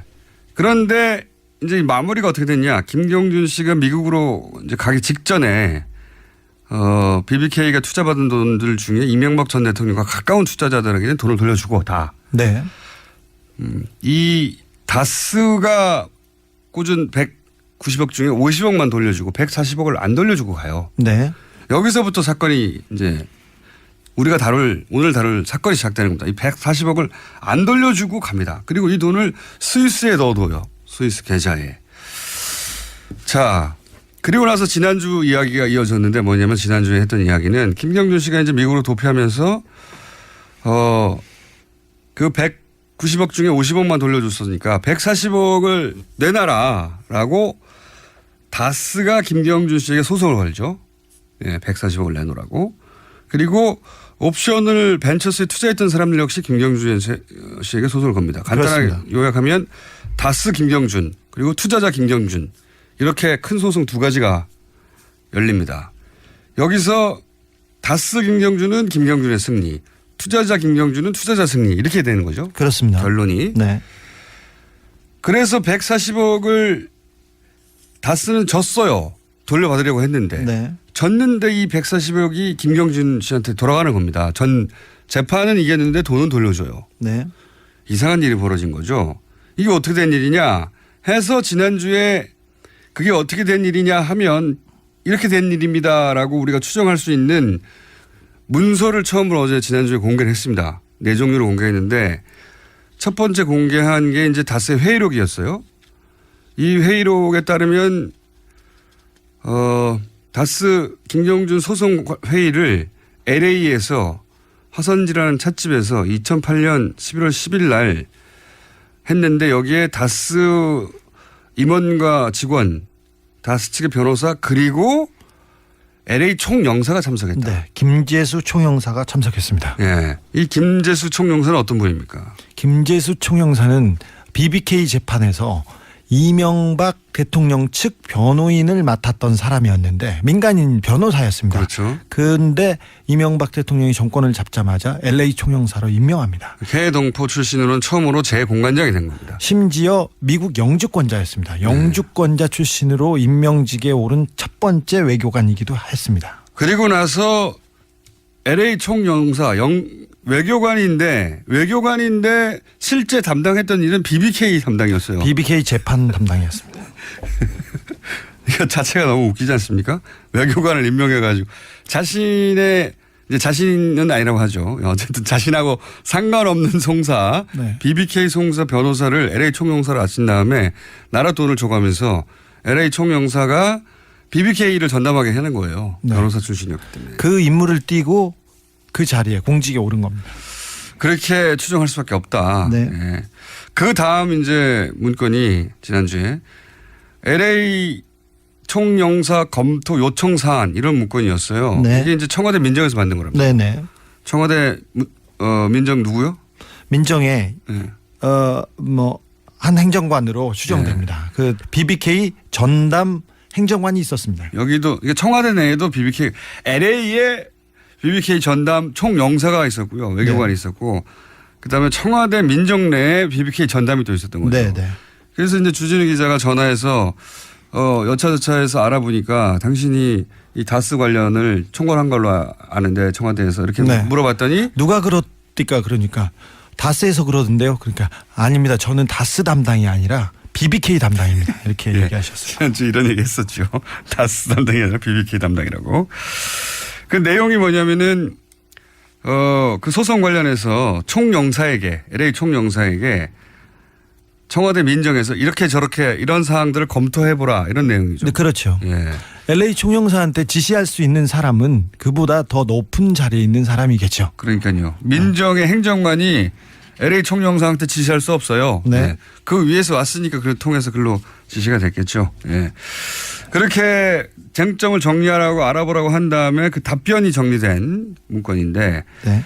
그런데 이제 마무리가 어떻게 됐냐. 김경준 씨가 미국으로 이제 가기 직전에 BBK가 투자받은 돈들 중에 이명박 전 대통령과 가까운 투자자들에게는 돈을 돌려주고 다. 네. 이 다스가 꽂은 190억 중에 50억만 돌려주고 140억을 안 돌려주고 가요. 네. 여기서부터 사건이 이제 우리가 오늘 다룰 사건이 시작되는 겁니다. 이 140억을 안 돌려주고 갑니다. 그리고 이 돈을 스위스에 넣어둬요. 스위스 계좌에. 자, 그리고 나서 지난주 이야기가 이어졌는데 뭐냐면 지난주에 했던 이야기는 김경준 씨가 이제 미국으로 도피하면서 그 190억 중에 50억만 돌려줬으니까 140억을 내놔라라고 다스가 김경준 씨에게 소송을 걸죠. 예, 140억을 내놓으라고. 그리고 옵션을 벤처스에 투자했던 사람들 역시 김경준 씨에게 소송을 겁니다. 간단하게 그렇습니다. 요약하면 다스 김경준 그리고 투자자 김경준 이렇게 큰 소송 두 가지가 열립니다. 여기서 다스 김경준은 김경준의 승리, 투자자 김경준은 투자자 승리 이렇게 되는 거죠. 그렇습니다. 결론이. 네. 그래서 140억을 다스는 졌어요. 돌려받으려고 했는데. 네. 졌는데 이 140억이 김경준 씨한테 돌아가는 겁니다. 전 재판은 이겼는데 돈은 돌려줘요. 네. 이상한 일이 벌어진 거죠. 이게 어떻게 된 일이냐 해서 지난주에 그게 어떻게 된 일이냐 하면 이렇게 된 일입니다라고 우리가 추정할 수 있는 문서를 처음으로 어제 지난주에 공개를 했습니다. 네 종류로 공개했는데 첫 번째 공개한 게 이제 다스의 회의록이었어요. 이 회의록에 따르면 다스 김경준 소송 회의를 LA에서 화선지라는 찻집에서 2008년 11월 10일 날 했는데 여기에 다스 임원과 직원, 다스 측의 변호사 그리고 LA 총영사가 참석했다. 네. 김재수 총영사가 참석했습니다. 예. 이 김재수 총영사는 어떤 분입니까? 김재수 총영사는 BBK 재판에서 이명박 대통령 측 변호인을 맡았던 사람이었는데 민간인 변호사였습니다. 그렇죠. 그런데 이명박 대통령이 정권을 잡자마자 LA 총영사로 임명합니다. 해동포 출신으로는 처음으로 재공관장이 된 겁니다. 심지어 미국 영주권자였습니다. 영주권자 출신으로 임명직에 오른 첫 번째 외교관이기도 했습니다. 그리고 나서 LA 총영사 외교관인데 실제 담당했던 일은 BBK 담당이었어요. BBK 재판 담당이었습니다. 이거 자체가 너무 웃기지 않습니까? 외교관을 임명해가지고 자신은 아니라고 하죠. 어쨌든 자신하고 상관없는 송사, 네. BBK 송사 변호사를 LA 총영사로 아친 다음에 나라 돈을 줘가면서 LA 총영사가 BBK를 전담하게 하는 거예요. 네. 변호사 출신이었기 때문에. 그 임무를 띠고 그 자리에 공직에 오른 겁니다. 그렇게 추정할 수밖에 없다. 네. 예. 그 다음 이제 문건이 지난주에 LA 총영사 검토 요청 사안 이런 문건이었어요. 네. 이게 이제 청와대 민정에서 만든 거랍니다. 네네. 청와대 민정 누구요? 민정에 네. 한 행정관으로 추정됩니다. 그 BBK 전담 행정관이 있었습니다. 여기도 이게 청와대 내에도 BBK LA에 BBK 전담 총영사가 있었고요. 외교관이 있었고 그다음에 청와대 민정 내에 BBK 전담이 또 있었던 거죠. 네, 네. 그래서 이제 주진우 기자가 전화해서 여차저차해서 알아보니까 당신이 이 다스 관련을 총괄한 걸로 아는데 청와대에서 이렇게 네. 물어봤더니 누가 그렇디까 그러니까 다스에서 그러던데요. 그러니까 아닙니다. 저는 다스 담당이 아니라 BBK 담당입니다. 이렇게 예. 얘기하셨어요. 지난주 이런 얘기 했었죠. 다스 담당이 아니라 BBK 담당이라고. 그 내용이 뭐냐면은 그 소송 관련해서 총영사에게 LA 총영사에게 청와대 민정에서 이렇게 저렇게 이런 사항들을 검토해보라 이런 내용이죠. 네, 그렇죠. 예. LA 총영사한테 지시할 수 있는 사람은 그보다 더 높은 자리에 있는 사람이겠죠. 그러니까요. 민정의 행정관이 LA 총영사한테 지시할 수 없어요. 네. 예. 그 위에서 왔으니까 그걸 통해서 글로 지시가 됐겠죠. 예. 그렇게 쟁점을 정리하라고 알아보라고 한 다음에 그 답변이 정리된 문건인데, 네.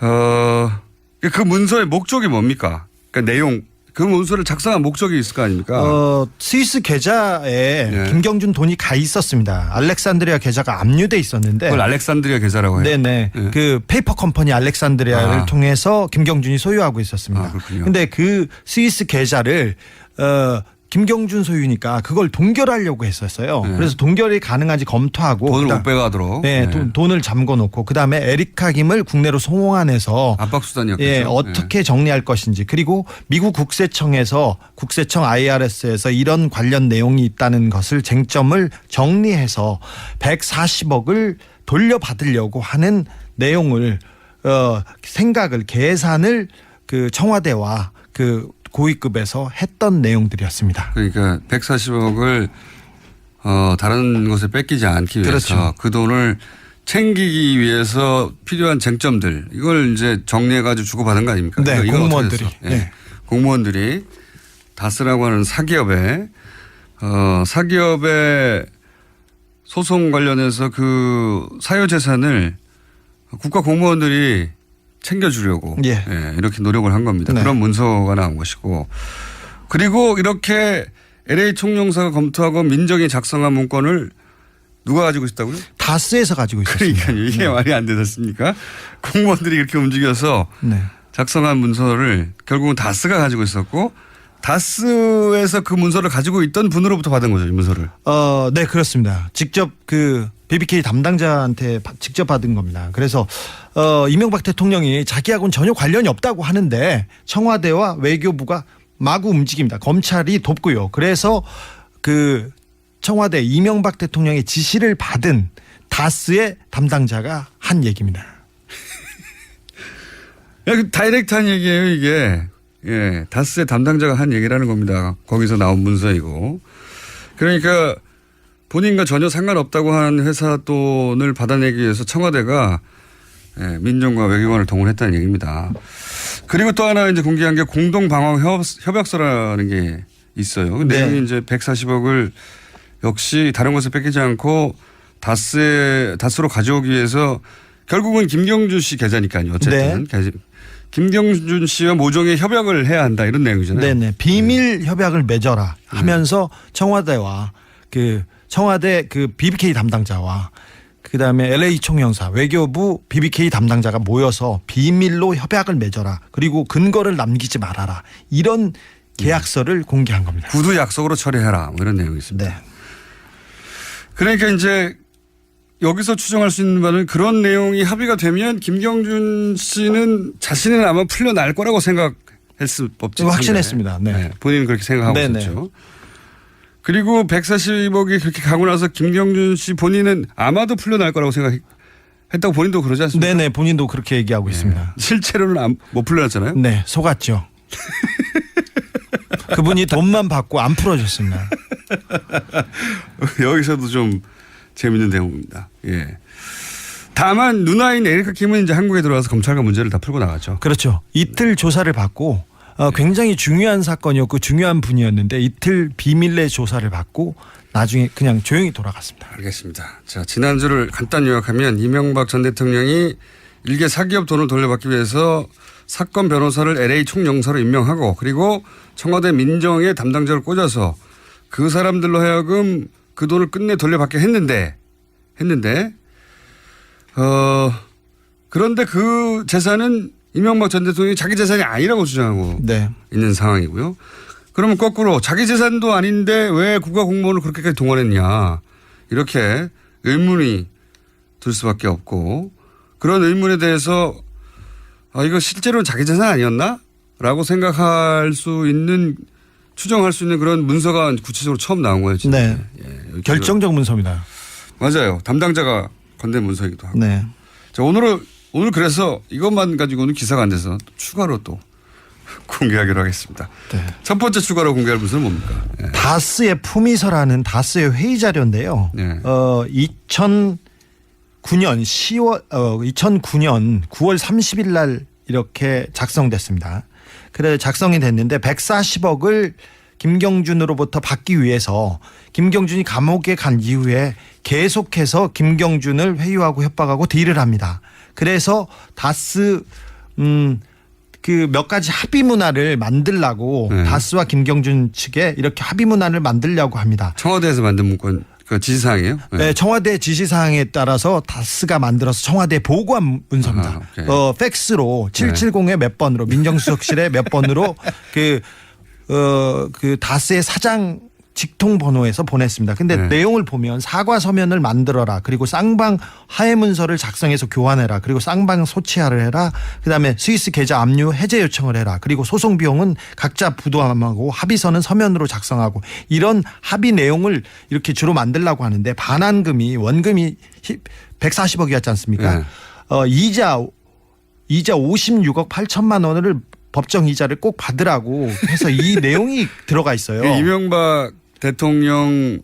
그 문서의 목적이 뭡니까? 그러니까 내용, 그 문서를 작성한 목적이 있을 거 아닙니까? 스위스 계좌에 네. 김경준 돈이 가 있었습니다. 알렉산드리아 계좌가 압류돼 있었는데. 그걸 알렉산드리아 계좌라고 해요? 네네. 네. 그 페이퍼 컴퍼니 알렉산드리아를 통해서 김경준이 소유하고 있었습니다. 그렇군요. 근데 그 스위스 계좌를 김경준 소유니까 그걸 동결하려고 했었어요. 네. 그래서 동결이 가능한지 검토하고 돈을 못 빼가도록. 네, 돈을 잠궈놓고 그 다음에 에리카 김을 국내로 송환해서 압박수단이었겠죠. 예, 어떻게 정리할 것인지 그리고 미국 국세청 IRS에서 이런 관련 내용이 있다는 것을 쟁점을 정리해서 140억을 돌려받으려고 하는 내용을 계산을 그 청와대와 그 고위급에서 했던 내용들이었습니다. 그러니까 140억을 다른 곳에 뺏기지 않기 위해서 그렇죠. 그 돈을 챙기기 위해서 필요한 쟁점들 이걸 이제 정리해가지고 주고받은 거 아닙니까? 네, 이건 공무원들이. 어떻게 됐어? 네. 공무원들이 다스라고 하는 사기업에 소송 관련해서 그 사유재산을 국가 공무원들이 챙겨주려고 예. 이렇게 노력을 한 겁니다. 네. 그런 문서가 나온 것이고 그리고 이렇게 LA 총영사가 검토하고 민정이 작성한 문건을 누가 가지고 있다고요? 다스에서 가지고 있었습니다. 그러니까요. 이게 말이 안 되지 않습니까? 공무원들이 이렇게 움직여서 네. 작성한 문서를 결국은 다스가 가지고 있었고 다스에서 그 문서를 가지고 있던 분으로부터 받은 거죠. 이 문서를. 네, 그렇습니다. 직접 그 BBK 담당자한테 직접 받은 겁니다. 그래서 이명박 대통령이 자기하고는 전혀 관련이 없다고 하는데 청와대와 외교부가 마구 움직입니다. 검찰이 돕고요. 그래서 그 청와대 이명박 대통령의 지시를 받은 다스의 담당자가 한 얘기입니다. 다이렉트한 얘기예요, 이게. 예, 다스의 담당자가 한 얘기라는 겁니다. 거기서 나온 문서이고. 그러니까 본인과 전혀 상관없다고 한 회사 돈을 받아내기 위해서 청와대가 민정과 외교관을 동원했다는 얘기입니다. 그리고 또 하나 이제 공개한 게 공동방어 협약서라는 게 있어요. 그 내용이 이제 140억을 역시 다른 곳에 뺏기지 않고 다스로 가져오기 위해서 결국은 김경준 씨 계좌니까요. 어쨌든. 네. 김경준 씨와 모종의 협약을 해야 한다 이런 내용이잖아요. 네네. 비밀 협약을 맺어라 하면서 청와대와 청와대 BBK 담당자와 그다음에 LA 총영사 외교부 BBK 담당자가 모여서 비밀로 협약을 맺어라. 그리고 근거를 남기지 말아라. 이런 계약서를 공개한 겁니다. 구두 약속으로 처리해라. 뭐 이런 내용이 있습니다. 네. 그러니까 이제 여기서 추정할 수 있는 바는 그런 내용이 합의가 되면 김경준 씨는 자신은 아마 풀려날 거라고 생각했을 법지. 확신했습니다. 네. 본인은 그렇게 생각하고 있었죠. 그리고 140억이 그렇게 가고 나서 김경준 씨 본인은 아마도 풀려날 거라고 생각했다고 본인도 그러지 않습니까? 네네. 본인도 그렇게 얘기하고 있습니다. 실제로는 못 풀려났잖아요. 네. 속았죠. 그분이 돈만 받고 안 풀어줬습니다. 여기서도 좀 재밌는 내용입니다. 예. 다만 누나인 에리카 김은 이제 한국에 들어와서 검찰과 문제를 다 풀고 나갔죠. 그렇죠. 이틀 조사를 받고 굉장히 중요한 사건이었고 중요한 분이었는데 이틀 비밀내 조사를 받고 나중에 그냥 조용히 돌아갔습니다. 알겠습니다. 자, 지난주를 간단히 요약하면 이명박 전 대통령이 일개 사기업 돈을 돌려받기 위해서 사건 변호사를 LA 총영사로 임명하고 그리고 청와대 민정의 담당자를 꽂아서 그 사람들로 하여금 그 돈을 끝내 돌려받게 했는데 그런데 그 재산은 이명박 전 대통령이 자기 재산이 아니라고 주장하고 네. 있는 상황이고요. 그러면 거꾸로 자기 재산도 아닌데 왜 국가 공무원을 그렇게까지 동원했냐 이렇게 의문이 들 수밖에 없고 그런 의문에 대해서 이거 실제로는 자기 재산 아니었나? 라고 생각할 수 있는 추정할 수 있는 그런 문서가 구체적으로 처음 나온 거예요. 진짜. 네. 예, 결정적 문서입니다. 맞아요. 담당자가 건넨 문서이기도 하고. 네. 자, 오늘 그래서 이것만 가지고는 기사가 안 돼서 추가로 또 공개하기로 하겠습니다. 네. 첫 번째 추가로 공개할 문서는 뭡니까? 예. 다스의 품위서라는 다스의 회의 자료인데요. 네. 2009년 9월 30일 날 이렇게 작성됐습니다. 그래 작성이 됐는데 140억을 김경준으로부터 받기 위해서 김경준이 감옥에 간 이후에 계속해서 김경준을 회유하고 협박하고 딜을 합니다. 그래서 다스 그 몇 가지 합의 문화를 만들라고 네. 다스와 김경준 측에 이렇게 합의 문화를 만들려고 합니다. 청와대에서 만든 문건 그 지시사항이에요? 네, 청와대 지시사항에 따라서 다스가 만들어서 청와대에 보고한 문서입니다. 팩스로 770에 몇 번으로 민정수석실에 몇 번으로 그 다스의 사장 직통 번호에서 보냈습니다. 근데 내용을 보면 사과 서면을 만들어라. 그리고 쌍방 하해 문서를 작성해서 교환해라. 그리고 쌍방 소치하를 해라. 그다음에 스위스 계좌 압류 해제 요청을 해라. 그리고 소송 비용은 각자 부담하고 합의서는 서면으로 작성하고 이런 합의 내용을 이렇게 주로 만들려고 하는데 반환금이 원금이 140억이었지 않습니까? 이자 56억 8천만 원을 법정 이자를 꼭 받으라고 해서 이 내용이 들어가 있어요. 이명박 대통령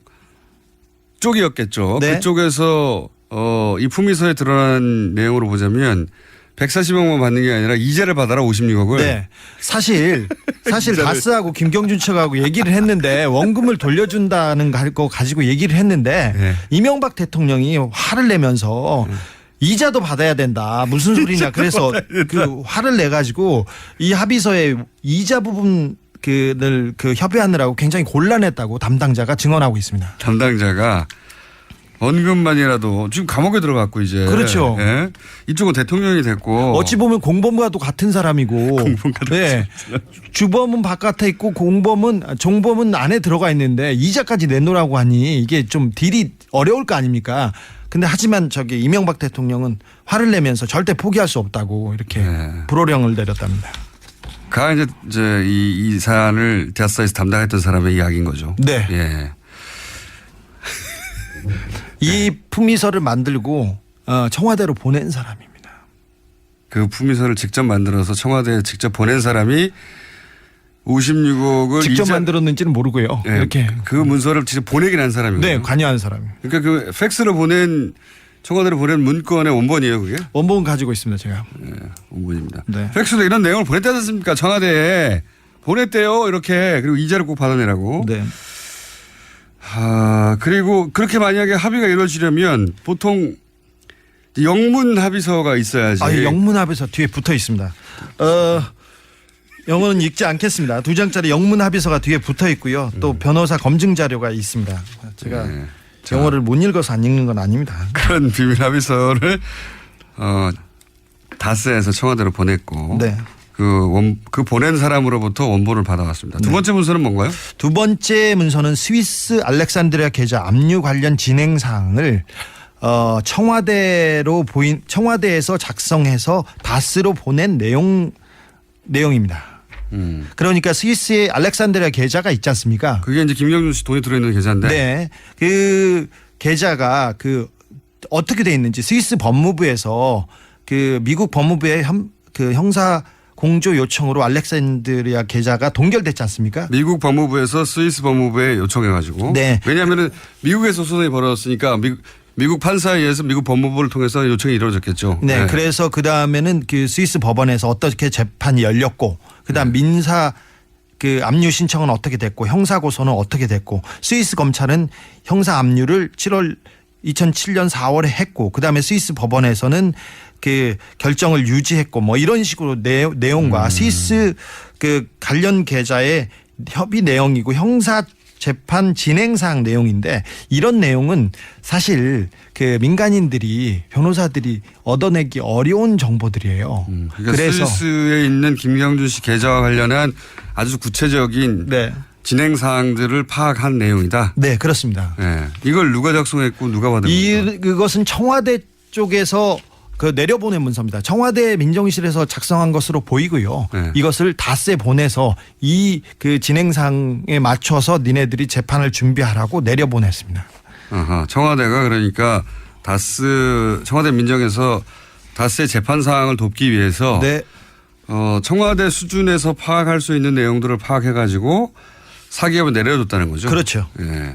쪽이었겠죠. 네. 그쪽에서 이 품위서에 드러난 내용으로 보자면 140억만 받는 게 아니라 이자를 받아라 56억을. 네. 사실 다스하고 김경준 측하고 얘기를 했는데 원금을 돌려준다는 거 가지고 얘기를 했는데 이명박 대통령이 화를 내면서 이자도 받아야 된다. 무슨 소리냐. 그래서 그 화를 내 가지고 이 합의서에 이자 부분 그 협의하느라고 굉장히 곤란했다고 담당자가 증언하고 있습니다. 담당자가 원금만이라도 지금 감옥에 들어갔고 이제. 그렇죠. 예? 이쪽은 대통령이 됐고. 어찌 보면 공범과도 같은 사람이고. 네. 주범은 바깥에 있고 종범은 안에 들어가 있는데 이자까지 내놓으라고 하니 이게 좀 딜이 어려울 거 아닙니까? 근데 하지만 이명박 대통령은 화를 내면서 절대 포기할 수 없다고 이렇게 불호령을 내렸답니다. 이제 이 사안을 다스에서 담당했던 사람의 이야기인 거죠. 네. 예. 이 품위서를 만들고 청와대로 보낸 사람입니다. 그 품위서를 직접 만들어서 청와대에 직접 보낸 사람이 56억을 직접 만들었는지는 모르고요. 네, 이렇게 그 문서를 직접 보내긴 한 사람이에요. 네, 관여한 사람이. 그러니까 그 팩스로 청와대로 보낸 문건의 원본이에요, 그게? 원본 가지고 있습니다, 제가. 네, 원본입니다. 네. 팩스로 이런 내용을 보냈지 않습니까? 청와대에 보냈대요, 이렇게. 그리고 이자를 꼭 받아내라고. 네. 그리고 그렇게 만약에 합의가 이루어지려면 보통 영문 합의서가 있어야지. 영문 합의서 뒤에 붙어 있습니다. 영어는 읽지 않겠습니다. 2장짜리 영문 합의서가 뒤에 붙어 있고요. 또 변호사 검증 자료가 있습니다. 제가 영어를 못 읽어서 안 읽는 건 아닙니다. 그런 비밀 합의서를 다스에서 청와대로 보냈고 네. 그 보낸 사람으로부터 원본을 받아왔습니다. 두 번째 문서는 뭔가요? 두 번째 문서는 스위스 알렉산드리아 계좌 압류 관련 진행 사항을 청와대에서 작성해서 다스로 보낸 내용입니다. 그러니까 스위스의 알렉산드리아 계좌가 있지 않습니까? 그게 이제 김경준 씨 돈이 들어있는 계좌인데. 네. 그 계좌가 어떻게 돼 있는지 스위스 법무부에서 미국 법무부의 형사 공조 요청으로 알렉산드리아 계좌가 동결됐지 않습니까? 미국 법무부에서 스위스 법무부에 요청해가지고. 네. 왜냐하면 미국에서 소송이 벌어졌으니까 미국 판사에 의해서 미국 법무부를 통해서 요청이 이루어졌겠죠. 네. 그래서 그 다음에는 스위스 법원에서 어떻게 재판이 열렸고 그다음 민사 압류 신청은 어떻게 됐고 형사 고소는 어떻게 됐고 스위스 검찰은 형사 압류를 7월 2007년 4월에 했고 그다음에 스위스 법원에서는 그 결정을 유지했고 뭐 이런 식으로 내용과 스위스 그 관련 계좌의 협의 내용이고 형사 재판 진행 사항 내용인데 이런 내용은 사실 그 민간인들이 변호사들이 얻어내기 어려운 정보들이에요. 그러니까 그래서 스위스에 있는 김경준 씨 계좌와 관련한 아주 구체적인 진행 사항들을 파악한 내용이다. 네, 그렇습니다. 네. 이걸 누가 작성했고 누가 받은 겁니까? 그것은 청와대 쪽에서 그 내려보낸 문서입니다. 청와대 민정실에서 작성한 것으로 보이고요. 네. 이것을 다스에 보내서 이 그 진행상에 맞춰서 니네들이 재판을 준비하라고 내려보냈습니다. 아하, 청와대가 그러니까 청와대 민정에서 다스의 재판 사항을 돕기 위해서 네. 청와대 수준에서 파악할 수 있는 내용들을 파악해가지고 사기업에 내려줬다는 거죠. 그렇죠. 예.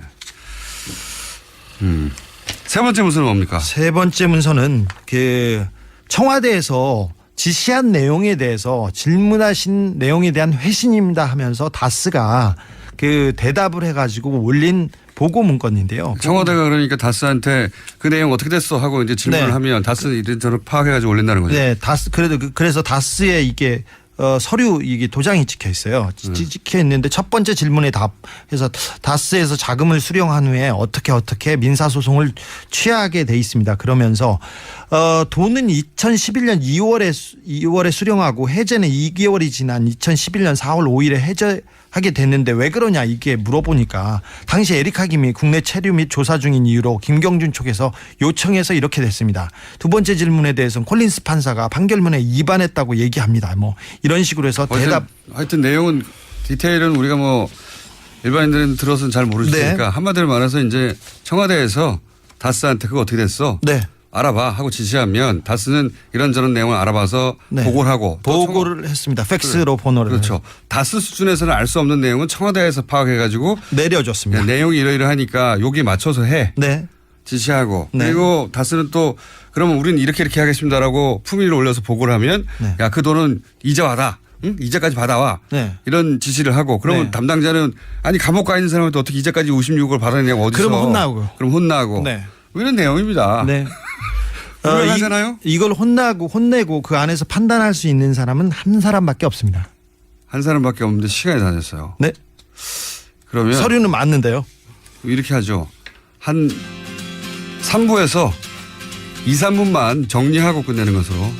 세 번째 문서는 뭡니까? 세 번째 문서는 그 청와대에서 지시한 내용에 대해서 질문하신 내용에 대한 회신입니다 하면서 다스가 그 대답을 해가지고 올린 보고 문건인데요. 청와대가 그러니까 다스한테 그 내용 어떻게 됐어 하고 이제 질문을 하면 다스는 이런저런 파악해가지고 올린다는 거죠. 네, 그래서 다스에 이게 서류 이게 도장이 찍혀 있어요. 찍혀 있는데 첫 번째 질문에 답해서 다스에서 자금을 수령한 후에 어떻게 민사 소송을 취하게 돼 있습니다. 그러면서 돈은 2011년 2월에 수령하고 해제는 2개월이 지난 2011년 4월 5일에 해제하게 됐는데 왜 그러냐 이게 물어보니까 당시 에리카 김이 국내 체류 및 조사 중인 이유로 김경준 쪽에서 요청해서 이렇게 됐습니다. 두 번째 질문에 대해서는 콜린스 판사가 판결문에 위반했다고 얘기합니다. 뭐 이런 식으로 해서 하여튼 내용은 디테일은 우리가 뭐 일반인들은 들어서는 잘 모르시니까 한마디로 말해서 이제 청와대에서 다스한테 그거 어떻게 됐어? 네. 알아봐 하고 지시하면 다스는 이런저런 내용을 알아봐서 보고를 하고 보고를 했습니다. 팩스로 번호를. 그렇죠. 다스 수준에서는 알 수 없는 내용은 청와대에서 파악해가지고 내려줬습니다. 내용이 이러이러하니까 여기에 맞춰서 해. 네. 지시하고 그리고 다스는 또 그러면 우리는 이렇게 하겠습니다라고 품위를 올려서 보고를 하면 야, 그 돈은 이자 받아. 응? 이자까지 받아와. 이런 지시를 하고 그러면 담당자는 아니 감옥 가 있는 사람한테 어떻게 이자까지 56억을 받아내냐고 어디서. 그럼 혼나고. 뭐 이런 내용입니다. 네. 분명하잖아요. 이걸 혼내고 그 안에서 판단할 수 있는 사람은 한 사람밖에 없습니다. 한 사람밖에 없는데 시간이 다 됐어요. 네. 그러면 서류는 맞는데요. 이렇게 하죠. 한 3부에서 2, 3분만 정리하고 끝내는 것으로.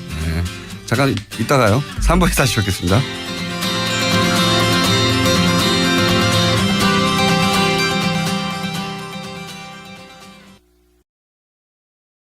잠깐 이따가요. 3부에 다시 뵙겠습니다.